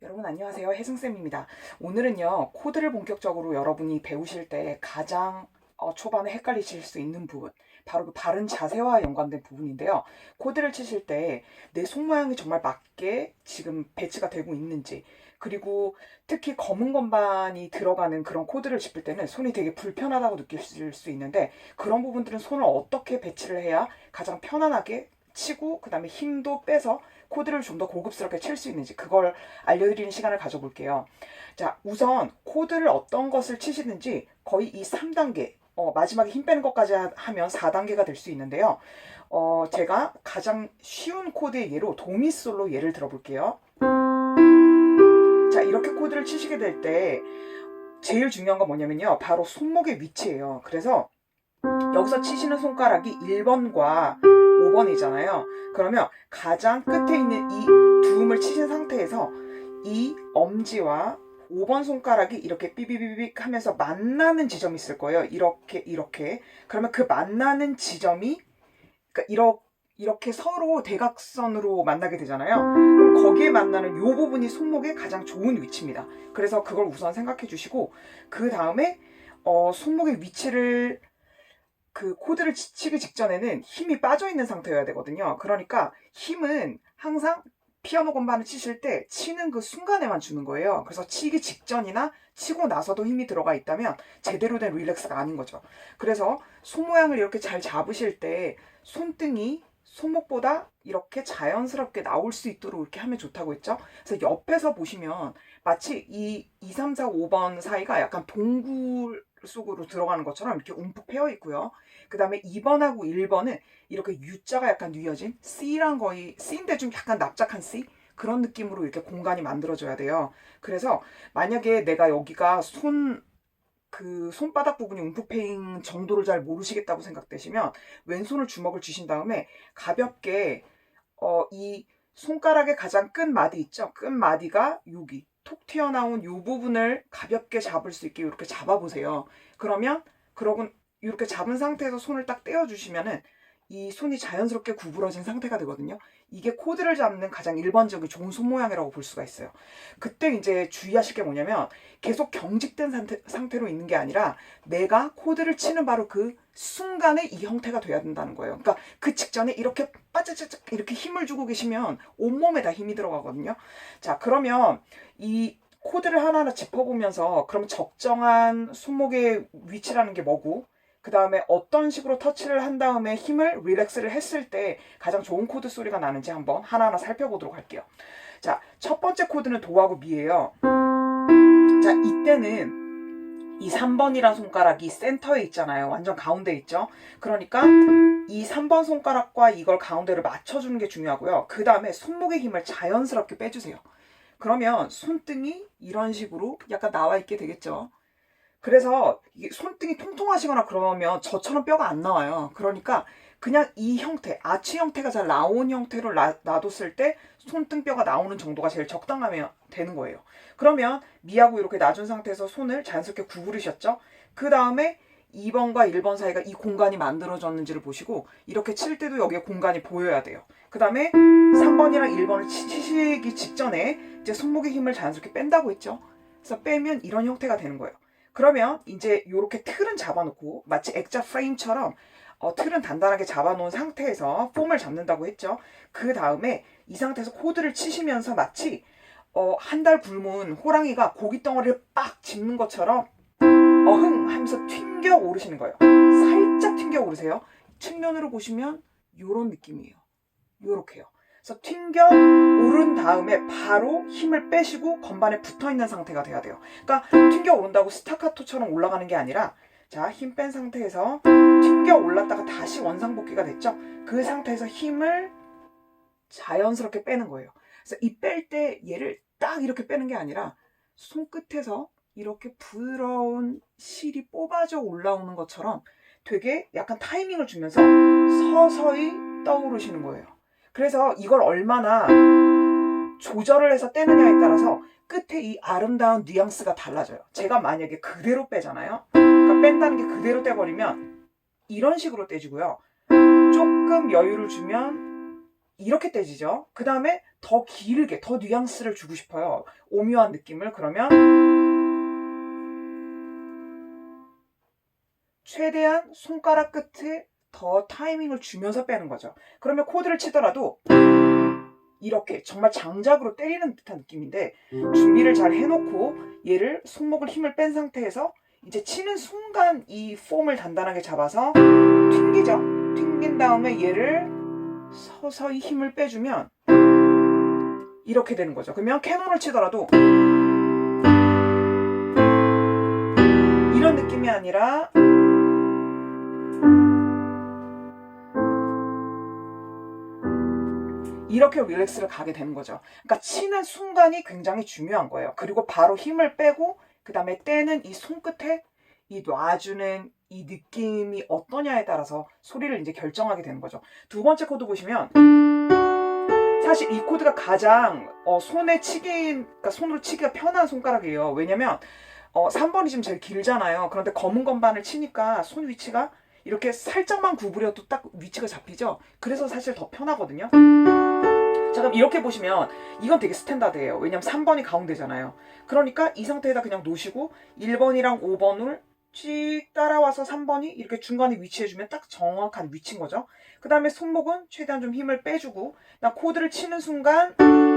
여러분 안녕하세요. 혜승쌤입니다. 오늘은요, 코드를 본격적으로 여러분이 배우실 때 가장 초반에 헷갈리실 수 있는 부분, 바로 그 바른 자세와 연관된 부분인데요. 코드를 치실 때 내 손 모양이 정말 맞게 지금 배치가 되고 있는지, 그리고 특히 검은 건반이 들어가는 그런 코드를 짚을 때는 손이 되게 불편하다고 느끼실 수 있는데, 그런 부분들은 손을 어떻게 배치를 해야 가장 편안하게 치고 그 다음에 힘도 빼서 코드를 좀 더 고급스럽게 칠 수 있는지, 그걸 알려드리는 시간을 가져볼게요. 자, 우선 코드를 어떤 것을 치시는지 거의 이 3단계, 마지막에 힘 빼는 것까지 하면 4단계가 될 수 있는데요. 제가 가장 쉬운 코드의 예로 도미솔로 예를 들어볼게요. 자, 이렇게 코드를 치시게 될 때 제일 중요한 건 뭐냐면요, 바로 손목의 위치예요. 그래서 여기서 치시는 손가락이 1번과 5번이잖아요. 그러면 가장 끝에 있는 이 두음을 치신 상태에서 이 엄지와 5번 손가락이 이렇게 삐비비빅 하면서 만나는 지점이 있을 거예요. 이렇게. 그러면 그 만나는 지점이, 그러니까 이렇게 서로 대각선으로 만나게 되잖아요. 그럼 거기에 만나는 이 부분이 손목의 가장 좋은 위치입니다. 그래서 그걸 우선 생각해 주시고, 그 다음에 손목의 위치를, 그 코드를 치기 직전에는 힘이 빠져 있는 상태여야 되거든요. 그러니까 힘은 항상 피아노 건반을 치실 때 치는 그 순간에만 주는 거예요. 그래서 치기 직전이나 치고 나서도 힘이 들어가 있다면 제대로 된 릴렉스가 아닌 거죠. 그래서 손 모양을 이렇게 잘 잡으실 때 손등이 손목보다 이렇게 자연스럽게 나올 수 있도록 이렇게 하면 좋다고 했죠. 그래서 옆에서 보시면 마치 이 2, 3, 4, 5번 사이가 약간 동굴 속으로 들어가는 것처럼 이렇게 움푹 패여 있고요. 그 다음에 2번하고 1번은 이렇게 U자가 약간 뉘어진 C랑 거의 C인데 좀 약간 납작한 C? 그런 느낌으로 이렇게 공간이 만들어져야 돼요. 그래서 만약에 내가 여기가 손바닥 부분이 움푹 패인 정도를 잘 모르시겠다고 생각되시면 왼손을 주먹을 쥐신 다음에 가볍게 이 손가락의 가장 끝마디 있죠? 끝마디가 여기 톡 튀어나온 이 부분을 가볍게 잡을 수 있게 이렇게 잡아보세요. 그러고 이렇게 잡은 상태에서 손을 딱 떼어주시면은 이 손이 자연스럽게 구부러진 상태가 되거든요. 이게 코드를 잡는 가장 일반적인 좋은 손 모양이라고 볼 수가 있어요. 그때 이제 주의하실 게 뭐냐면 계속 경직된 상태로 있는 게 아니라 내가 코드를 치는 바로 그 순간에 이 형태가 돼야 된다는 거예요. 그러니까 그 직전에 이렇게 빠짜짜짜 이렇게 힘을 주고 계시면 온몸에 다 힘이 들어가거든요. 자, 그러면 이 코드를 하나하나 짚어보면서 그럼 적정한 손목의 위치라는 게 뭐고, 그 다음에 어떤 식으로 터치를 한 다음에 힘을 릴렉스를 했을 때 가장 좋은 코드 소리가 나는지 한번 하나하나 살펴보도록 할게요. 자, 첫 번째 코드는 도하고 미예요. 자, 이때는 이 3번이라는 손가락이 센터에 있잖아요. 완전 가운데 있죠. 그러니까 이 3번 손가락과 이걸 가운데를 맞춰주는 게 중요하고요. 그 다음에 손목의 힘을 자연스럽게 빼주세요. 그러면 손등이 이런 식으로 약간 나와 있게 되겠죠. 그래서 이게 손등이 통통하시거나 그러면 저처럼 뼈가 안 나와요. 그러니까 그냥 이 형태, 아치 형태가 잘 나온 형태로 놔뒀을 때 손등뼈가 나오는 정도가 제일 적당하면 되는 거예요. 그러면 미하고 이렇게 놔준 상태에서 손을 자연스럽게 구부리셨죠? 그 다음에 2번과 1번 사이가 이 공간이 만들어졌는지를 보시고 이렇게 칠 때도 여기에 공간이 보여야 돼요. 그 다음에 3번이랑 1번을 치시기 직전에 이제 손목의 힘을 자연스럽게 뺀다고 했죠? 그래서 빼면 이런 형태가 되는 거예요. 그러면 이제 이렇게 틀은 잡아놓고 마치 액자 프레임처럼 틀은 단단하게 잡아놓은 상태에서 폼을 잡는다고 했죠. 그 다음에 이 상태에서 코드를 치시면서 마치 한 달 굶은 호랑이가 고기 덩어리를 빡 짚는 것처럼 어흥 하면서 튕겨 오르시는 거예요. 살짝 튕겨 오르세요. 측면으로 보시면 이런 느낌이에요. 요렇게요. 그래서 튕겨 오른 다음에 바로 힘을 빼시고 건반에 붙어있는 상태가 돼야 돼요. 그러니까 튕겨 오른다고 스타카토처럼 올라가는 게 아니라, 자, 힘 뺀 상태에서 튕겨 올랐다가 다시 원상복귀가 됐죠. 그 상태에서 힘을 자연스럽게 빼는 거예요. 그래서 이 뺄 때 얘를 딱 이렇게 빼는 게 아니라 손끝에서 이렇게 부드러운 실이 뽑아져 올라오는 것처럼 되게 약간 타이밍을 주면서 서서히 떠오르시는 거예요. 그래서 이걸 얼마나 조절을 해서 떼느냐에 따라서 끝에 이 아름다운 뉘앙스가 달라져요. 제가 만약에 그대로 빼잖아요. 그러니까 뺀다는 게 그대로 떼버리면 이런 식으로 떼지고요. 조금 여유를 주면 이렇게 떼지죠. 그 다음에 더 길게, 더 뉘앙스를 주고 싶어요. 오묘한 느낌을. 그러면 최대한 손가락 끝에 더 타이밍을 주면서 빼는 거죠. 그러면 코드를 치더라도 이렇게 정말 장작으로 때리는 듯한 느낌인데, 준비를 잘 해놓고 얘를 손목을 힘을 뺀 상태에서 이제 치는 순간 이 폼을 단단하게 잡아서 튕기죠. 튕긴 다음에 얘를 서서히 힘을 빼주면 이렇게 되는 거죠. 그러면 캐논을 치더라도 이런 느낌이 아니라 이렇게 릴렉스를 가게 되는 거죠. 그러니까 치는 순간이 굉장히 중요한 거예요. 그리고 바로 힘을 빼고 그 다음에 떼는 이 손끝에 이 놔주는 이 느낌이 어떠냐에 따라서 소리를 이제 결정하게 되는 거죠. 두 번째 코드 보시면 사실 이 코드가 가장 그러니까 손으로 치기가 편한 손가락이에요. 왜냐면 3번이 지금 제일 길잖아요. 그런데 검은 건반을 치니까 손 위치가 이렇게 살짝만 구부려도 딱 위치가 잡히죠. 그래서 사실 더 편하거든요. 자, 그럼 이렇게 보시면 이건 되게 스탠다드예요. 왜냐면 3번이 가운데잖아요. 그러니까 이 상태에다 그냥 놓으시고 1번이랑 5번을 쭉 따라와서 3번이 이렇게 중간에 위치해주면 딱 정확한 위치인 거죠. 그 다음에 손목은 최대한 좀 힘을 빼주고 나 코드를 치는 순간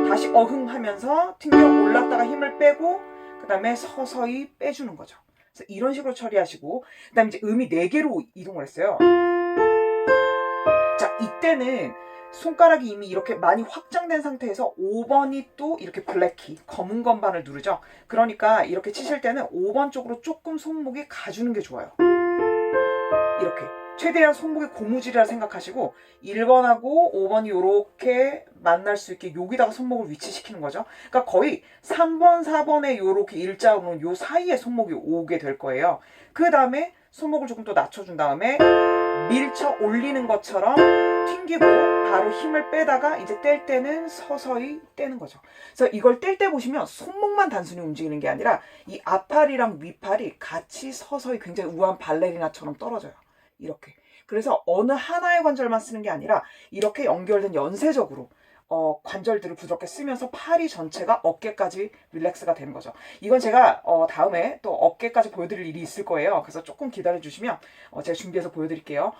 다시 어흥하면서 튕겨 올랐다가 힘을 빼고 그 다음에 서서히 빼주는 거죠. 그래서 이런 식으로 처리하시고 그 다음에 이제 음이 4개로 이동을 했어요. 자, 이때는 손가락이 이미 이렇게 많이 확장된 상태에서 5번이 또 이렇게 블랙키, 검은 건반을 누르죠. 그러니까 이렇게 치실 때는 5번 쪽으로 조금 손목이 가주는 게 좋아요. 이렇게 최대한 손목이 고무줄이라 생각하시고 1번하고 5번이 이렇게 만날 수 있게 여기다가 손목을 위치시키는 거죠. 그러니까 거의 3번, 4번에 이렇게 일자로 요 사이에 손목이 오게 될 거예요. 그 다음에 손목을 조금 더 낮춰준 다음에 밀쳐 올리는 것처럼 튕기고 바로 힘을 빼다가 이제 뗄 때는 서서히 떼는 거죠. 그래서 이걸 뗄 때 보시면 손목만 단순히 움직이는 게 아니라 이 앞팔이랑 윗팔이 같이 서서히 굉장히 우아한 발레리나처럼 떨어져요. 이렇게. 그래서 어느 하나의 관절만 쓰는 게 아니라 이렇게 연결된 연쇄적으로 관절들을 부드럽게 쓰면서 팔이 전체가 어깨까지 릴렉스가 되는 거죠. 이건 제가 다음에 또 어깨까지 보여드릴 일이 있을 거예요. 그래서 조금 기다려주시면 제가 준비해서 보여드릴게요.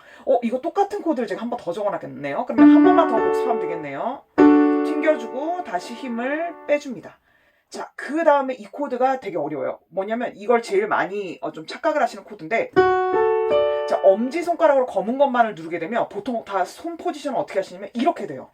이거 똑같은 코드를 제가 한 번 더 적어놨겠네요. 그러면 한 번만 더 복습하면 되겠네요. 튕겨주고 다시 힘을 빼줍니다. 자, 그 다음에 이 코드가 되게 어려워요. 뭐냐면 이걸 제일 많이 좀 착각을 하시는 코드인데, 자, 엄지손가락으로 검은 것만을 누르게 되면 보통 다 손 포지션을 어떻게 하시냐면 이렇게 돼요.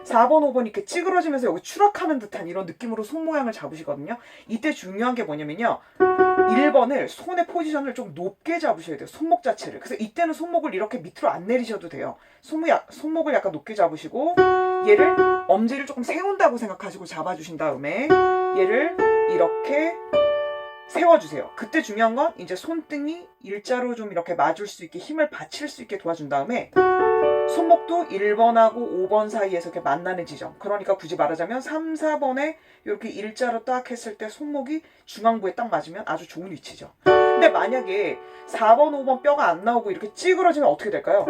4번, 5번 이렇게 찌그러지면서 여기 추락하는 듯한 이런 느낌으로 손 모양을 잡으시거든요. 이때 중요한 게 뭐냐면요. 1번을 손의 포지션을 좀 높게 잡으셔야 돼요. 손목 자체를. 그래서 이때는 손목을 이렇게 밑으로 안 내리셔도 돼요. 손목을 약간 높게 잡으시고 얘를 엄지를 조금 세운다고 생각하시고 잡아주신 다음에 얘를 이렇게 세워주세요. 그때 중요한 건 이제 손등이 일자로 좀 이렇게 맞을 수 있게 힘을 받칠 수 있게 도와준 다음에 손목도 1번하고 5번 사이에서 이렇게 만나는 지점. 그러니까 굳이 말하자면 3, 4번에 이렇게 일자로 딱 했을 때 손목이 중앙부에 딱 맞으면 아주 좋은 위치죠. 근데 만약에 4번, 5번 뼈가 안 나오고 이렇게 찌그러지면 어떻게 될까요?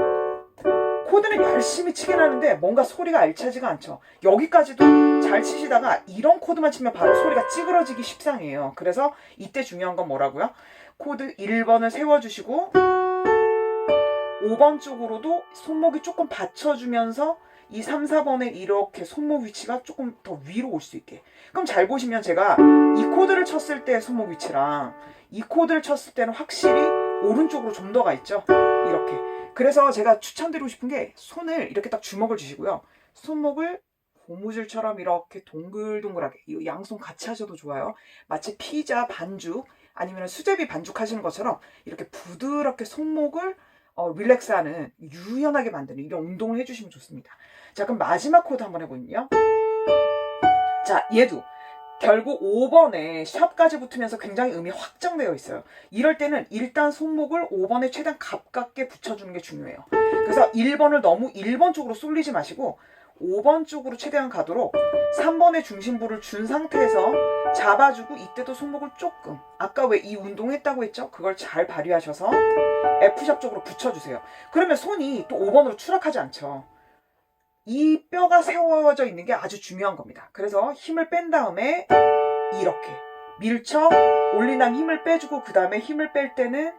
코드는 열심히 치긴 하는데 뭔가 소리가 알차지가 않죠. 여기까지도 잘 치시다가 이런 코드만 치면 바로 소리가 찌그러지기 십상이에요. 그래서 이때 중요한 건 뭐라고요? 코드 1번을 세워주시고 5번 쪽으로도 손목이 조금 받쳐주면서 이 3, 4번에 이렇게 손목 위치가 조금 더 위로 올 수 있게. 그럼 잘 보시면 제가 이 코드를 쳤을 때 손목 위치랑 이 코드를 쳤을 때는 확실히 오른쪽으로 좀 더 가 있죠. 이렇게. 그래서 제가 추천드리고 싶은 게 손을 이렇게 딱 주먹을 주시고요. 손목을 고무줄처럼 이렇게 동글동글하게, 이 양손 같이 하셔도 좋아요. 마치 피자 반죽 아니면 수제비 반죽 하시는 것처럼 이렇게 부드럽게 손목을 릴렉스하는, 유연하게 만드는 이런 운동을 해주시면 좋습니다. 자, 그럼 마지막 코드 한번 해보면요. 자, 얘도 결국 5번에 샵까지 붙으면서 굉장히 음이 확장되어 있어요. 이럴 때는 일단 손목을 5번에 최대한 가깝게 붙여주는 게 중요해요. 그래서 1번을 너무 1번 쪽으로 쏠리지 마시고 5번 쪽으로 최대한 가도록 3번의 중심부를 준 상태에서 잡아주고 이때도 손목을 조금, 아까 왜 이 운동했다고 했죠? 그걸 잘 발휘하셔서 F샵 쪽으로 붙여주세요. 그러면 손이 또 5번으로 추락하지 않죠. 이 뼈가 세워져 있는 게 아주 중요한 겁니다. 그래서 힘을 뺀 다음에 이렇게 밀쳐 올린 다음 힘을 빼주고 그 다음에 힘을 뺄 때는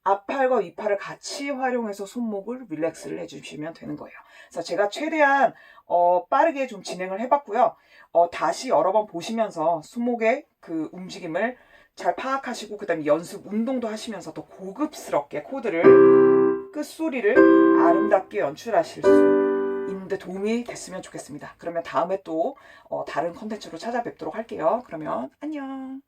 앞팔과 윗팔을 같이 활용해서 손목을 릴렉스를 해주시면 되는 거예요. 그래서 제가 최대한 빠르게 좀 진행을 해봤고요. 다시 여러 번 보시면서 손목의 그 움직임을 잘 파악하시고 그 다음에 연습 운동도 하시면서 더 고급스럽게 코드를 끝소리를 아름답게 연출하실 수 있는데 도움이 됐으면 좋겠습니다. 그러면 다음에 또 다른 컨텐츠로 찾아뵙도록 할게요. 그러면 안녕.